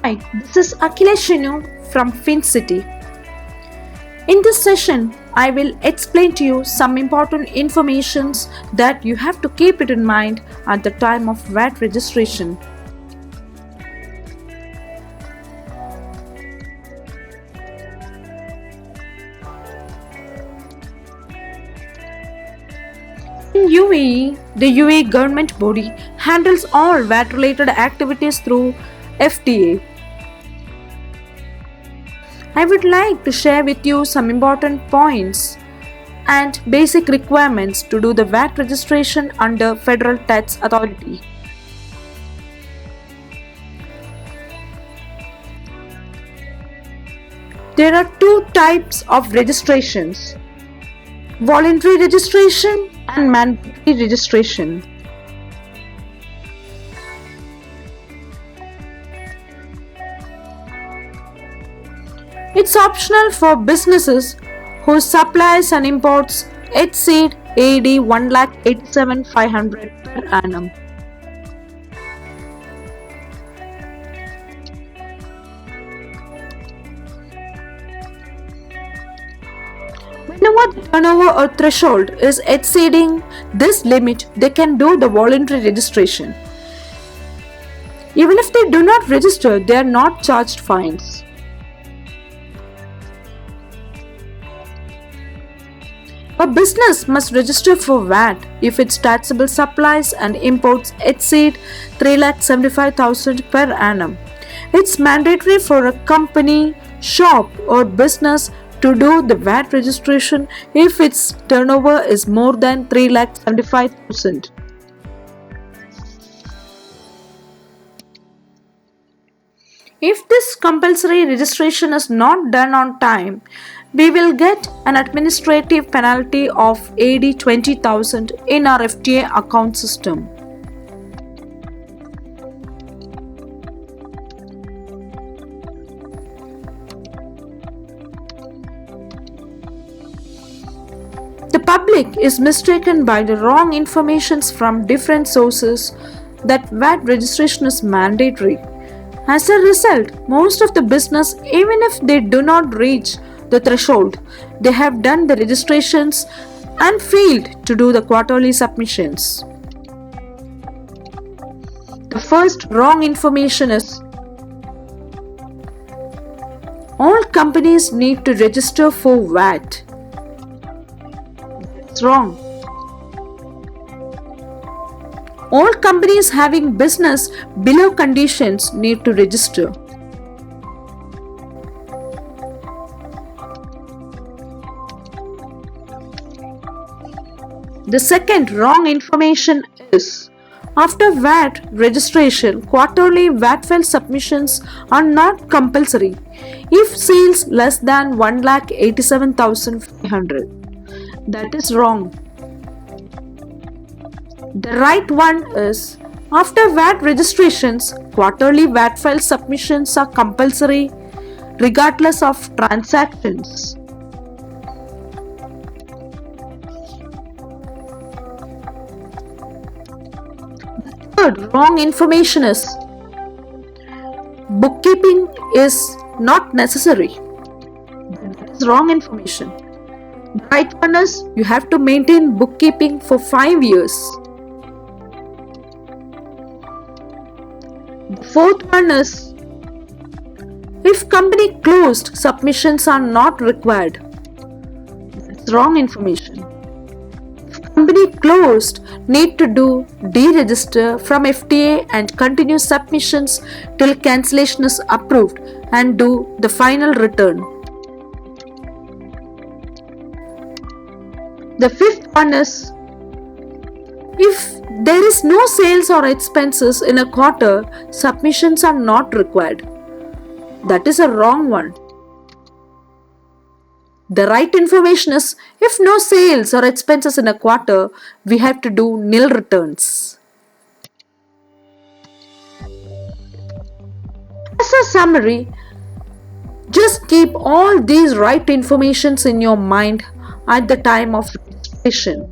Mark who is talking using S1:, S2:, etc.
S1: Hi, this is Akileshinu from FinCity. In this session, I will explain to you some important informations that you have to keep it in mind at the time of VAT registration. In UAE, the UAE government body handles all VAT related activities through FTA. I would like to share with you some important points and basic requirements to do the VAT registration under Federal Tax Authority. There are two types of registrations: voluntary registration and mandatory registration. It's optional for businesses whose supplies and imports exceed AED 1,87,500 per annum. Whenever the turnover or threshold is exceeding this limit, they can do the voluntary registration. Even if they do not register, they are not charged fines. A business must register for VAT if its taxable supplies and imports exceed 3,75,000 per annum. It's mandatory for a company, shop or business to do the VAT registration if its turnover is more than 3,75,000. If this compulsory registration is not done on time, we will get an administrative penalty of AED 20,000 in our FTA account system. The public is mistaken by the wrong information from different sources that VAT registration is mandatory. As a result, most of the business, even if they do not reach the threshold, they have done the registrations and failed to do the quarterly submissions. The first wrong information is all companies need to register for VAT. It's wrong. All companies having business below conditions need to register. The second wrong information is after VAT registration, quarterly VAT file submissions are not compulsory if sales less than 1,87,500. That is wrong. The right one is after VAT registrations, quarterly VAT file submissions are compulsory regardless of transactions. Third wrong information is bookkeeping is not necessary. That is wrong information. The right one is you have to maintain bookkeeping for 5 years. The fourth one is if company closed, submissions are not required. That's wrong information. If company closed, need to do deregister from FTA and continue submissions till cancellation is approved and do the final return. The fifth one is if there is no sales or expenses in a quarter, submissions are not required. That is a wrong one. The right information is if no sales or expenses in a quarter, we have to do nil returns. As a summary, just keep all these right informations in your mind at the time of registration.